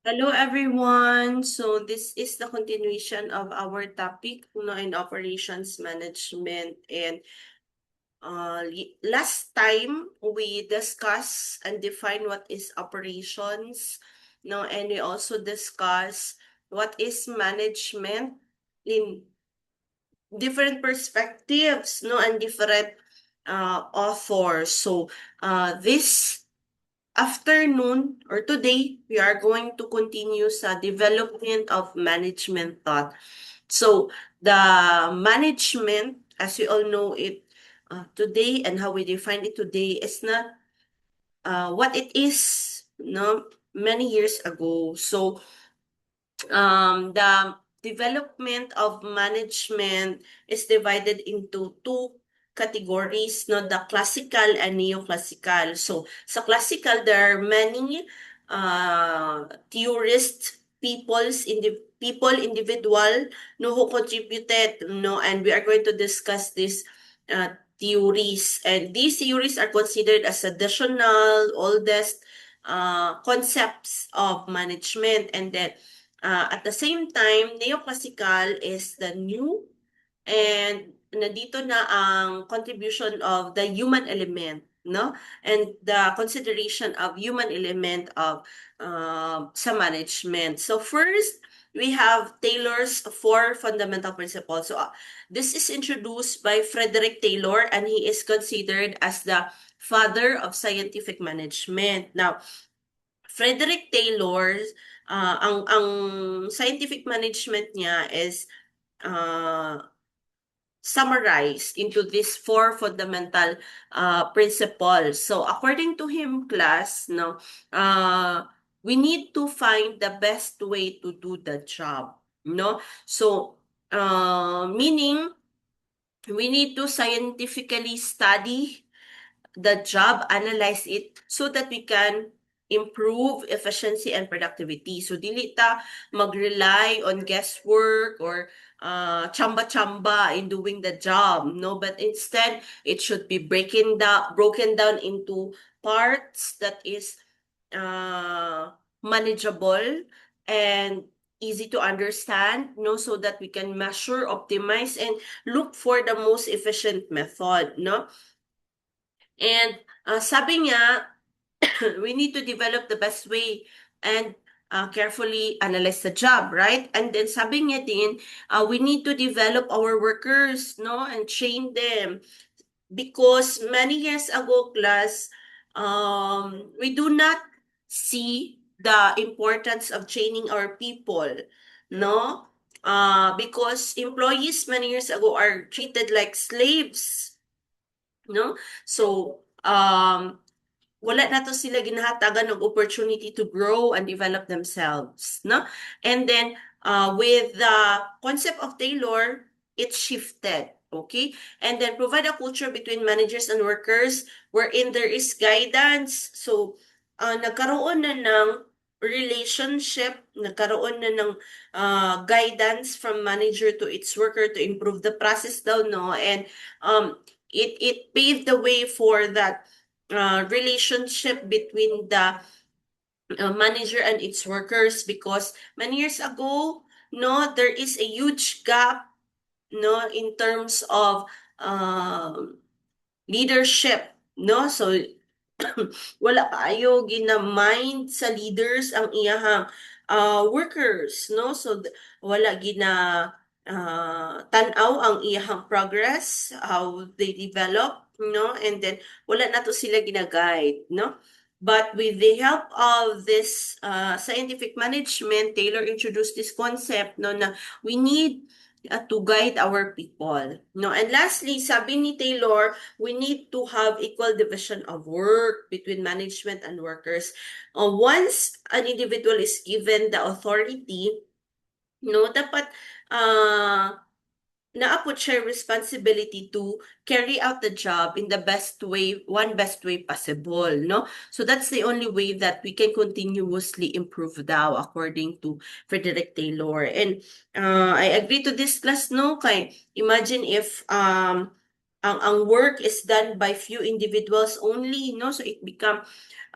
Hello everyone. So this is the continuation of our topic, in operations management. And last time we discussed and defined what is operations, and we also discussed what is management in different perspectives, and different authors. So this afternoon or today, we are going to continue sa development of management thought. So, the management, as we all know it today and how we define it today, is not what it is, many years ago. So, the development of management is divided into two categories, no, the classical and neoclassical. So sa classical, there are many theorists, people individual, no, who contributed, no, and we are going to discuss these theories, and these theories are considered as traditional oldest concepts of management. And then at the same time, neoclassical is the new, and nandito na ang contribution of the human element, no? And the consideration of human element of sa management. So first, we have Taylor's four fundamental principles. So this is introduced by Frederick Taylor, and he is considered as the father of scientific management. Now, Frederick Taylor, ang scientific management niya is uh, summarized into these four fundamental principles. So according to him, class, no, we need to find the best way to do the job, no? So meaning we need to scientifically study the job, analyze it so that we can improve efficiency and productivity. So dili ta mag-rely on guesswork or chamba-chamba in doing the job, no? But instead, it should be broken down into parts that is manageable and easy to understand, no? So that we can measure, optimize, and look for the most efficient method, no? And sabi niya, we need to develop the best way and carefully analyze the job, right? And then sabi niya din, we need to develop our workers, no, and train them. Because many years ago, class, we do not see the importance of training our people, no? Because employees many years ago are treated like slaves, no? So, wala na to sila ginahatagan ng opportunity to grow and develop themselves, no? And then with the concept of Taylor, it shifted, okay? And then provide a culture between managers and workers wherein there is guidance. So nagkaroon na ng relationship, nagkaroon na ng guidance from manager to its worker to improve the process daw, no? And it paved the way for that relationship between the manager and its workers, because many years ago, no, there is a huge gap, no, in terms of um leadership, no? So wala kaayo gina-mind sa leaders ang iyahang workers, no? So wala tan-aw ang iyahang progress, how they develop, no? And then wala na to sila gina-guide, no? But with the help of this scientific management, Taylor introduced this concept, no, na we need to guide our people, no? And lastly, sabi ni Taylor, we need to have equal division of work between management and workers. Once an individual is given the authority, no, dapat naapot siya responsibility to carry out the job in the best way, one best way possible, no? So that's the only way that we can continuously improve daw, according to Frederick Taylor. And I agree to this class, no? Kay imagine if ang work is done by few individuals only, no? So it become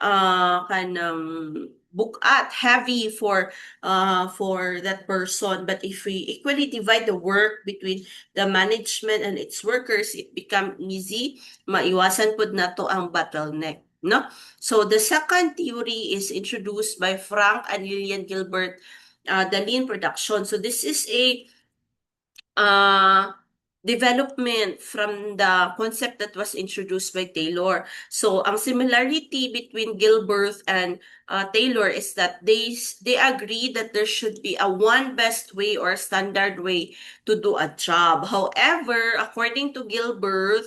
kanang bukat, heavy for that person. But if we equally divide the work between the management and its workers, it become easy. Maiwasan pud nato ang bottleneck, no? So the second theory is introduced by Frank and Lillian Gilbert, the lean production. So this is a uh, development from the concept that was introduced by Taylor. So, ang similarity between Gilbert and Taylor is that they agree that there should be a one best way or standard way to do a job. However, according to Gilbert,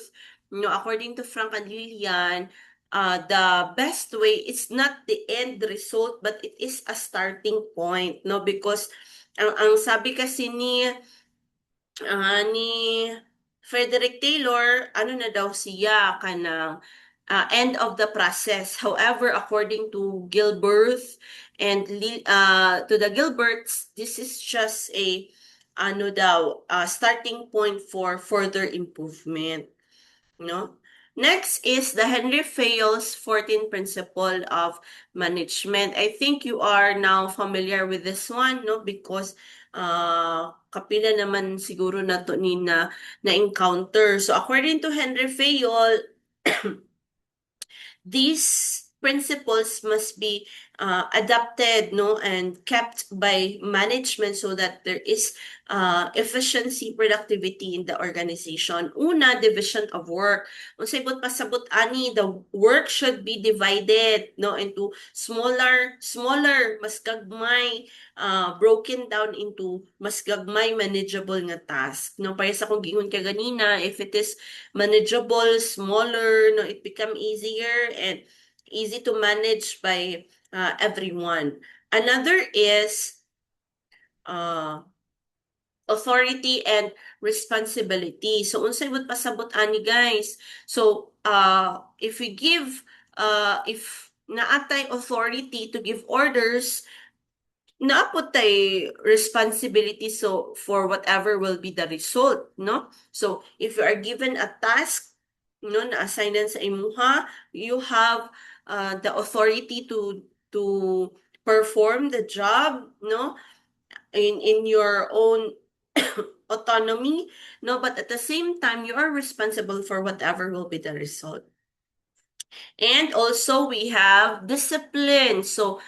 according to Frank and Lillian, the best way is not the end result, but it is a starting point, no? Because ang sabi kasi ni Frederick Taylor, ano na daw siya, kanang end of the process. However, according to Gilbert and to the Gilberts, this is just a ano daw, starting point for further improvement, no? Next is the Henry Fayol's 14 principle of management. I think you are now familiar with this one, no? Because kapila naman siguro na to ni na encounter. So according to Henry Fayol, these principles must be adapted, no, and kept by management so that there is efficiency, productivity in the organization. Una, division of work. Unsay bot pasabot ani, the work should be divided, no, into smaller, mas gagmay, broken down into mas gagmay manageable nga task. No, para sa kung gingon ka ganina, if it is manageable, smaller, no, it become easier and easy to manage by everyone. Another is uh, authority and responsibility. So unsay bud pasabot ani guys. So if we give if naatay authority to give orders, naapot tay responsibility so for whatever will be the result, no? So if you are given a task, no, na assignan sa imuha, you have the authority to perform the job, no, in your own autonomy, no, but at the same time you are responsible for whatever will be the result. And also we have discipline. So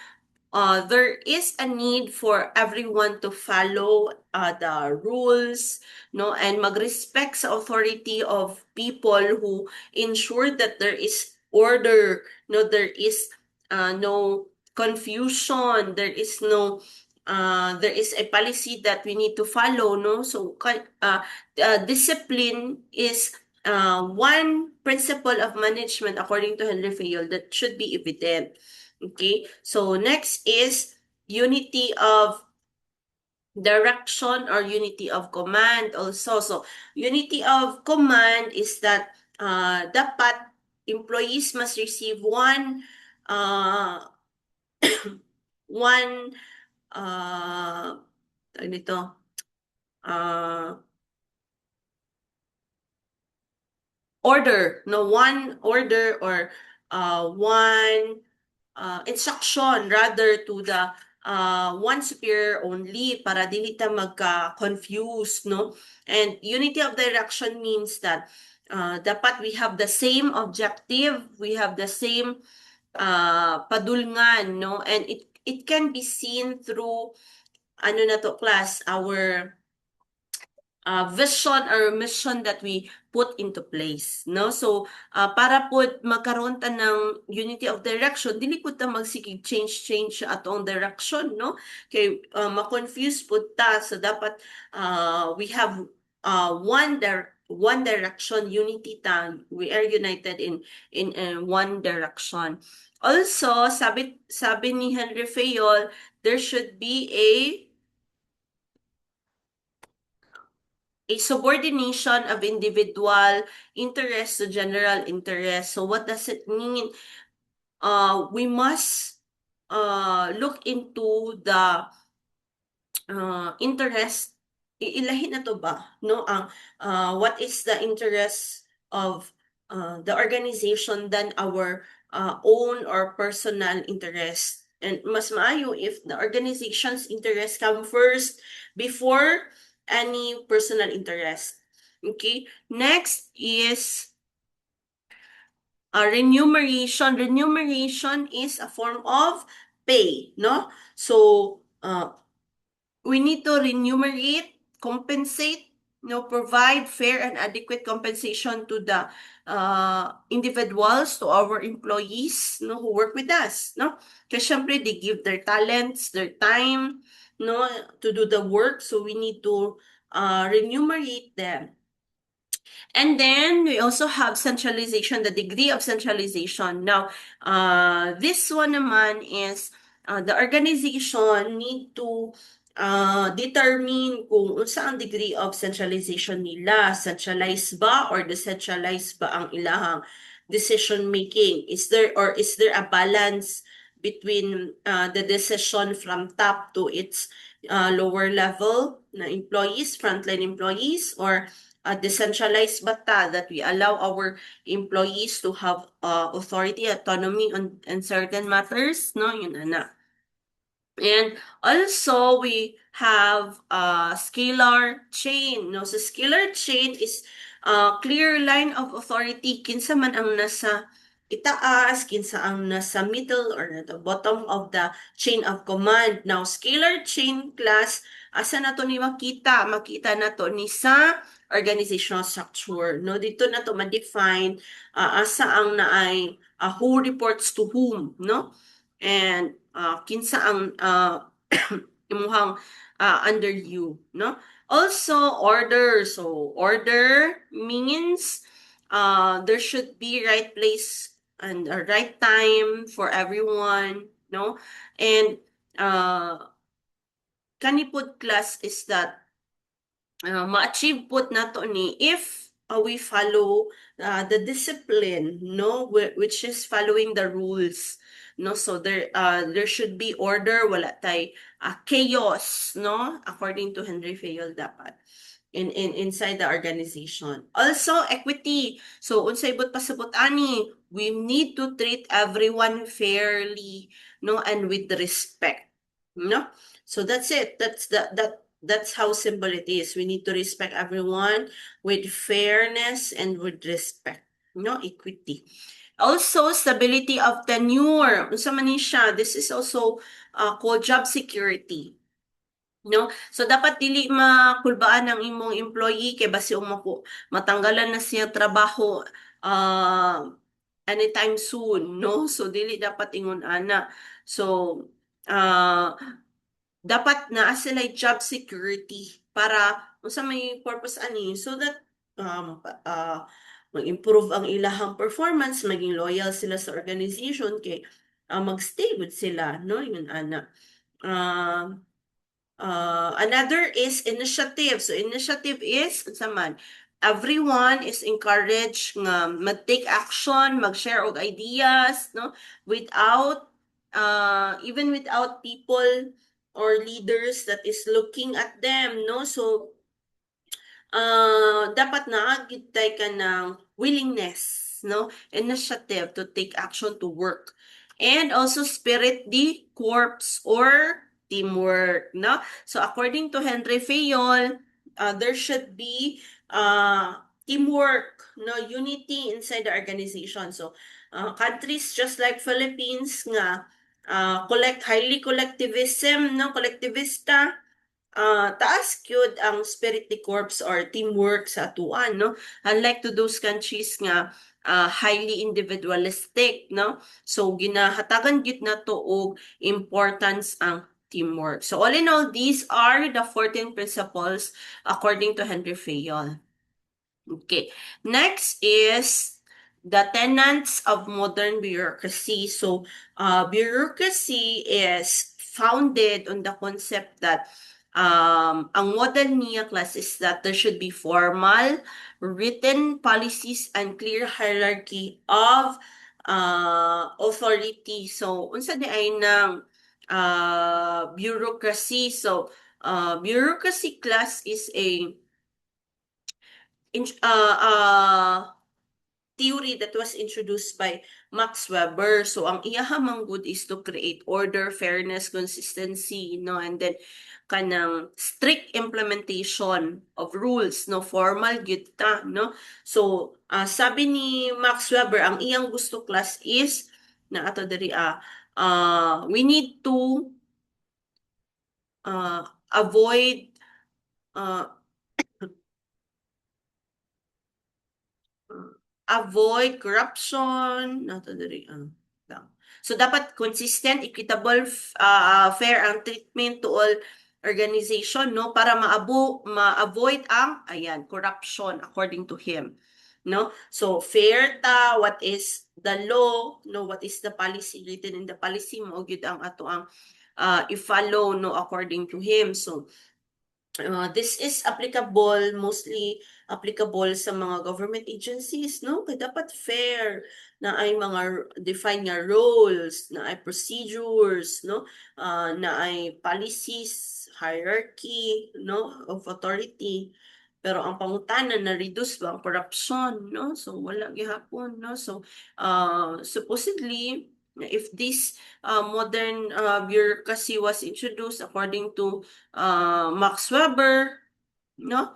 there is a need for everyone to follow the rules, no, and mag-respect sa authority of people who ensure that there is order, no, there is no confusion, there is a policy that we need to follow, no. So discipline is one principle of management according to Henry Fayol that should be evident. Okay, so next is unity of direction or unity of command also. So unity of command is that dapat employees must receive uh, one tawag nito, uh, order, no, one order or one instruction rather to the one superior only para dili ta magka-confuse, no? And unity of direction means that dapat we have the same objective, we have the same padulngan, no? And it can be seen through ano na to class, our vision or mission that we put into place, no? So para po magkaroon ta ng unity of direction, dili po ta magsigig change atong direction, no? Kay ma-confuse po ta, so dapat we have one direction, unity ta, we are united in one direction. Also, sabi ni Henry Fayol, there should be a subordination of individual interest to general interest. So what does it mean? We must look into the interest. Ilahin na to ba? No, ang what is the interest of the organization than our own or personal interest. And mas maayo if the organization's interest come first before any personal interest. Okay, next is remuneration. Remuneration is a form of pay, no? So, we need to remunerate, compensate, provide fair and adequate compensation to the individuals, to our employees, who work with us, no? Kasi syempre, they give their talents, their time, to do the work. So we need to remunerate them. And then we also have centralization, the degree of centralization. Now, this one naman is the organization need to determine kung unsa ang degree of centralization nila. Centralized ba or decentralized ba ang ilahang decision making? Is there a balance between the decision from top to its lower level na employees, frontline employees, or decentralized bata that we allow our employees to have authority, autonomy on certain matters, no? Yun na. And also, we have scalar chain. No? So, scalar chain is a clear line of authority. Kinsa man ang nasa itaas, kinsa ang nasa middle or at the bottom of the chain of command. Now, scalar chain class, asa na to ni makita? Makita na to ni sa organizational structure. No? Dito na to ma-define asa ang naay who reports to whom. No? And kinsa ang imuhang under you, no? Also, order. So, order means there should be right place and a right time for everyone, no? And kanipod class is that ma-achieve put nato ni if we follow the discipline, no, which is following the rules, no. So there should be order, wala tay chaos, no, according to Henry Fayol dapat in inside the organization. Also equity. So unsay but pasabot ani, we need to treat everyone fairly, no, and with respect, no. So that's it. That's how simple it is. We need to respect everyone with fairness and with respect, no, equity. Also, stability of tenure. Unsa man ni siya? This is also called job security. No? So dapat dili makulbaan ang imong employee kay basi matanggalan na siya trabaho anytime soon, no? So dili dapat ingon ana. So uh, dapat naa sila job security para unsa may purpose ani so that mag-improve ang ilahang performance, maging loyal sila sa organization kay magstay with sila, no? Yun ana. Another is initiative. So initiative is unsa man, everyone is encouraged nga mag-take action, mag-share og ideas, no? Without even without people or leaders that is looking at them, no? So dapat naagid tay ka ng willingness, no? Initiative to take action to work. And also spirit di corps or teamwork, no? So according to Henry Fayol, there should be teamwork, no, unity inside the organization. So countries just like Philippines nga highly collectivism, no, collectivista, taas gyud ang spirit ni corps or teamwork sa atuan, no? Unlike to those countries nga highly individualistic, no? So ginahatagan gyud nato og importance ang teamwork. So all in all, these are the 14 principles according to Henry Fayol. Okay. Next is the tenets of modern bureaucracy. So bureaucracy is founded on the concept that ang model niya class is that there should be formal, written policies and clear hierarchy of authority. So, unsa di ay ng bureaucracy? So, bureaucracy class is a theory that was introduced by Max Weber. So ang iyahang manggod is to create order, fairness, consistency, no, and then kanang strict implementation of rules, no, formal gyud ta, no. So sabi ni Max Weber, ang iyang gusto class is na ato diri we need to avoid uh, avoid corruption, nato diri lang. So dapat consistent, equitable, fair ang treatment to all organization, no, para ma-avoid ang ayan corruption according to him, no. So fair ta, what is the law, no, what is the policy written in the policy, mo gyud ang ato ang i-follow, no, according to him. So this is applicable, mostly applicable sa mga government agencies, no? Kaya dapat fair na ay mga define nga roles, na ay procedures, no? Na ay policies, hierarchy, no? Of authority. Pero ang pangutanan na reduce ba ang corruption, no? So wala gihapon, no? So supposedly if this modern bureaucracy was introduced according to Max Weber, no?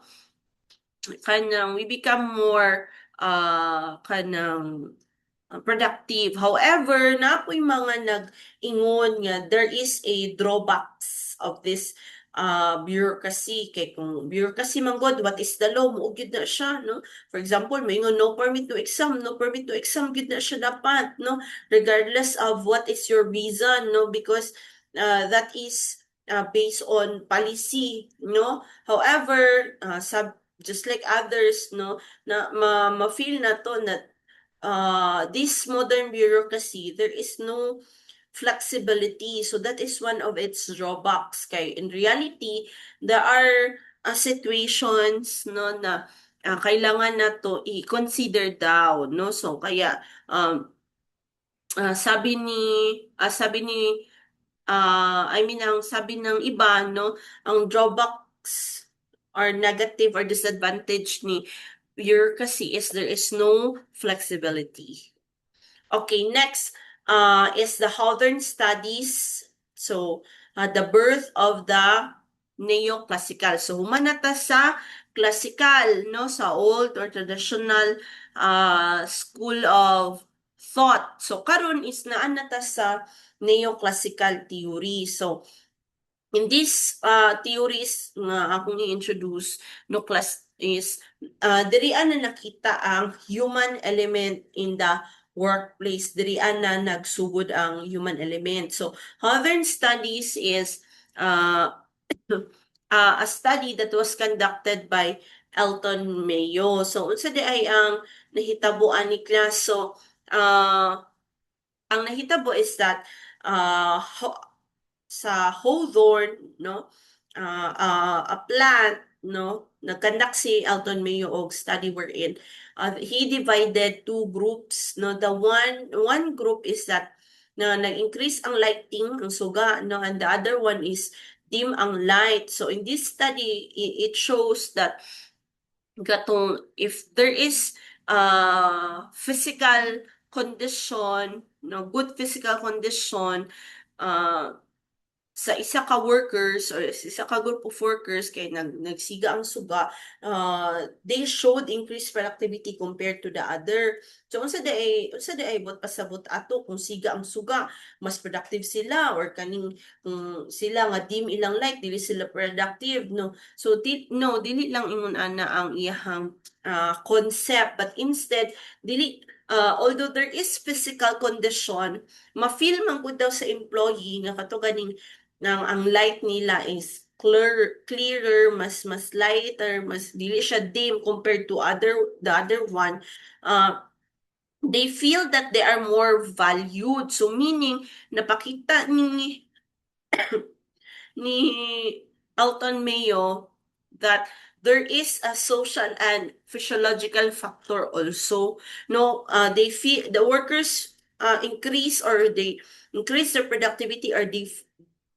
Kanang we become more kanang productive. However, napoy mga nag-ingon nga there is a drawbacks of this bureaucracy. Kay kung bureaucracy man god, what is the law? Muugid na siya, no? For example, may no permit to exam, no permit to exam, gid na siya dapat, no? Regardless of what is your reason, no? Because that is based on policy, no? However, just like others, no, na ma-feel na to na this modern bureaucracy, there is no flexibility. So that is one of its drawbacks. Kay in reality, there are situations, no, na kailangan na to i-consider daw, no. So kaya sabi ni ang sabi ng iba, no, ang drawbacks or negative or disadvantage ni bureaucracy is there is no flexibility. Okay, next is the Hawthorne studies. So, the birth of the neoclassical. So, humanata sa classical, no, sa old or traditional school of thought. So, karon is naanata sa neoclassical theory. So, in these theories nga akong i-introduce, no, class is dirian na nakita ang human element in the workplace, dirian na nagsugod ang human element. So Hawthorne studies is a study that was conducted by Elton Mayo. So unsa di ay ang nahitabuan ni class? So ang nahitabo is that sa Hawthorne, no, a plant, no, nag-conduct si Elton Mayo og study wherein he divided two groups, no. The one group is that na nag-increase ang lighting, ang suga, no, and the other one is dim ang light. So in this study, it shows that gatong if there is physical condition, no, good physical condition sa isa ka workers or sa isa ka group of workers kay nagsiga ang suga, they showed increased productivity compared to the other. So unsa day bot pasabot ato kung siga ang suga, mas productive sila, or kaning sila nga dim ilang light dili sila productive, no. So dili lang ingon ana ang iyahang concept, but instead dili although there is physical condition, ma-feel man gud daw sa employee nga kato ganing ang light nila is clearer, mas lighter, mas dili siya dim compared to the other one. They feel that they are more valued. So meaning napakita ni Elton Mayo that there is a social and physiological factor also. No, they feel the workers increase or they increase their productivity or they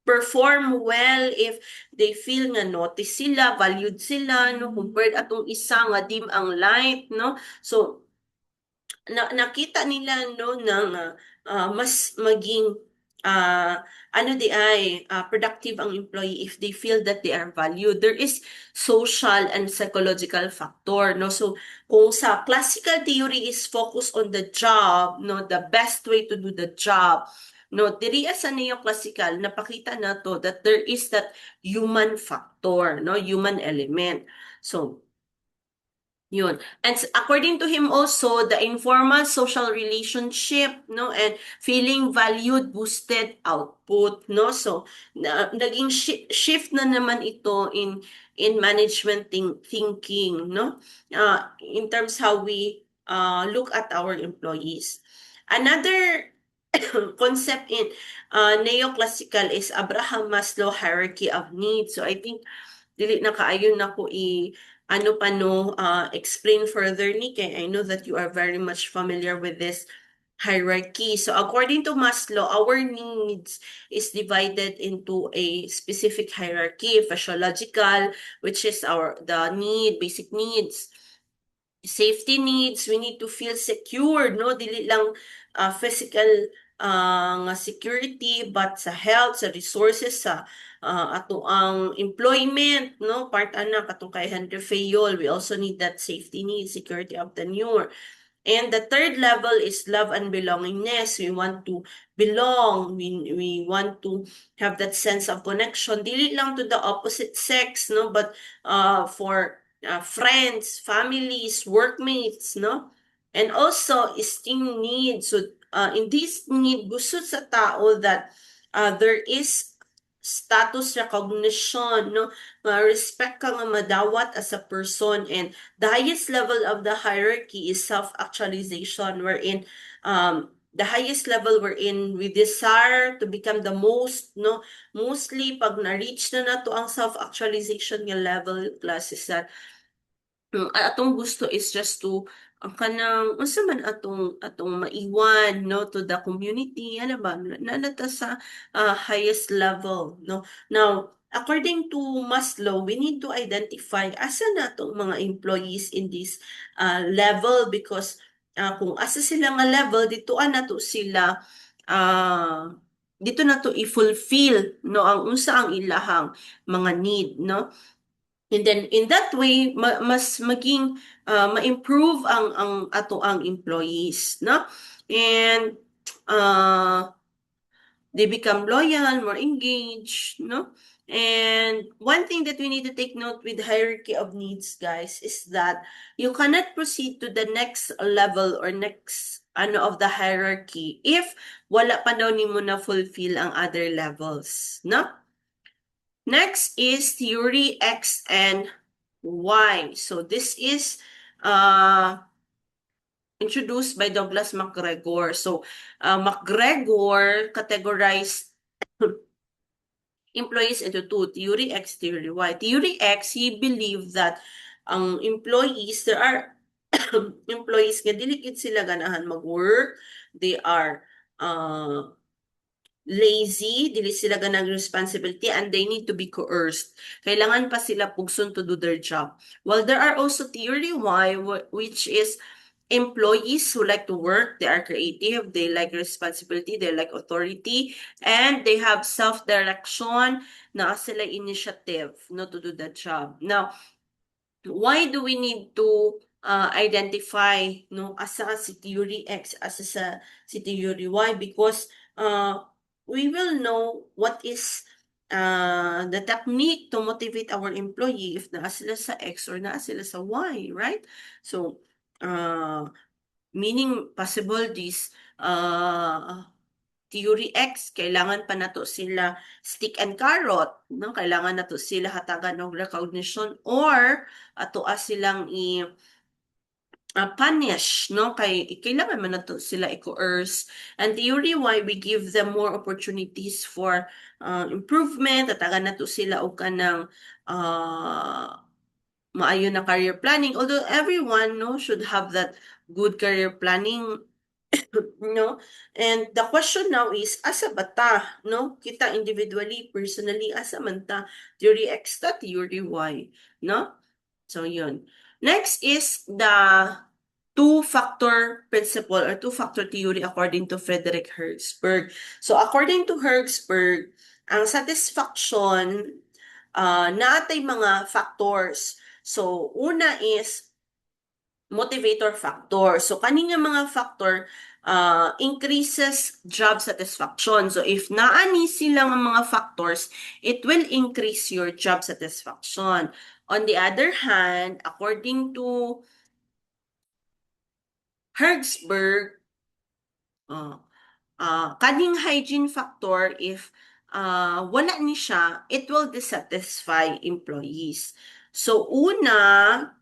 perform well if they feel nga notice sila, valued sila, no, compared atong isa nga dim ang light, no. So nakita nila no ng mas maging uh, productive ang employee if they feel that they are valued. There is social and psychological factor, no? So kung sa classical theory is focus on the job, no, the best way to do the job, no, diri sa neoclassical napakita na to that there is that human factor, no, human element. So yun. And according to him also, the informal social relationship, no, and feeling valued boosted output, no? So, naging shift na naman ito in management thinking, no? In terms how we look at our employees. Another concept in neoclassical is Abraham Maslow hierarchy of needs. So, I think dili na kaayo na ko ano pa no, explain further ni kay I know that you are very much familiar with this hierarchy. So according to Maslow, our needs is divided into a specific hierarchy, physiological, which is basic needs. Safety needs, we need to feel secure, no? Dili lang physical nga security, but sa health, sa resources, sa ato ang employment, no? Part ana katong kay Henry Fayol, we also need that safety need, security of tenure. And the third level is love and belongingness. We want to belong. We want to have that sense of connection. Dili lang to the opposite sex, no? But for friends, families, workmates, no? And also esteem needs. So in this need, gusto sa tao that there is status recognition, no? Respect ka nga madawat as a person, and the highest level of the hierarchy is self-actualization, wherein the highest level wherein we desire to become the most, no? Mostly pag na-reach na nato ang self-actualization nga level classes that atong gusto is just to ang kanang unsa man atong maiwan no to the community ano ba nata sa highest level no. Now according to Maslow, we need to identify asa na itong mga employees in this level, because kung asa sila nga level dito na to sila uh, dito na to i-fulfill no ang unsa ang ilahang mga need no. And then in that way mas maging ma-improve ang ato ang employees no. And uh, they become loyal, more engaged, no? And one thing that we need to take note with hierarchy of needs, guys, is that you cannot proceed to the next level or next ano of the hierarchy if wala pa daw nimo na fulfill ang other levels, no? Next is theory X and Y. So this is introduced by Douglas McGregor. So McGregor categorized employees into two, theory X, theory Y. Theory X, he believed that ang employees, there are employees nga dili gid sila ganahan mag-work, they are uh, lazy, dili sila ganang responsibility, and they need to be coerced. Kailangan pa sila pugson to do their job. While there are also theory Y, which is employees who like to work, they are creative, they like responsibility, they like authority, and they have self-direction, na sila initiative, no, to do the job. Now, why do we need to identify no asa si theory X asa sa si theory Y? Because we will know what is the technique to motivate our employee if naa sila sa X or naa sila sa Y, right? So meaning possible this theory X, kailangan pa nato sila stick and carrot, no? Kailangan nato sila hatagan og recognition, or ato silang punish, no? Kailangan man nato sila i-coerce. And theory Y, we give them more opportunities for improvement, hatagan nato sila og kanang maayo na career planning, although everyone no should have that good career planning no. And the question now is asa ba ta no kita individually, personally, asa man ta, theory X ta, theory Y, no. So yun, next is the two-factor principle or two-factor theory according to Frederick Herzberg. So according to Herzberg, ang satisfaction natay mga factors. So una is motivator factor. So kani nga mga factor increases job satisfaction. So if naani silang mga factors, it will increase your job satisfaction. On the other hand, according to Hertzberg, kaning hygiene factor, if wala ni siya, it will dissatisfy employees. So, una,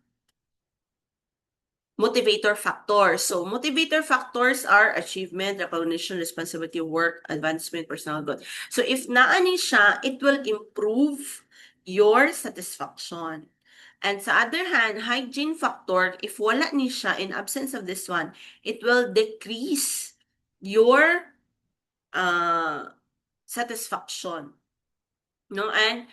motivator factors. So, motivator factors are achievement, recognition, responsibility, work, advancement, personal growth. So, if naani siya, it will improve your satisfaction. And sa other hand, hygiene factor, if wala ni siya, in absence of this one, it will decrease your satisfaction. No? And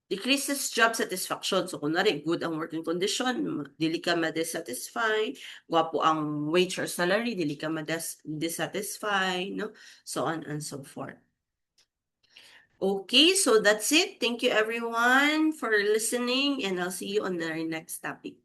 decreases job satisfaction. So, kunwari, good ang working condition, dili ka ma-dissatisfy, gwapo ang wage or salary, dili ka ma-dissatisfy, no? So on and so forth. Okay, so that's it. Thank you everyone for listening, and I'll see you on the next topic.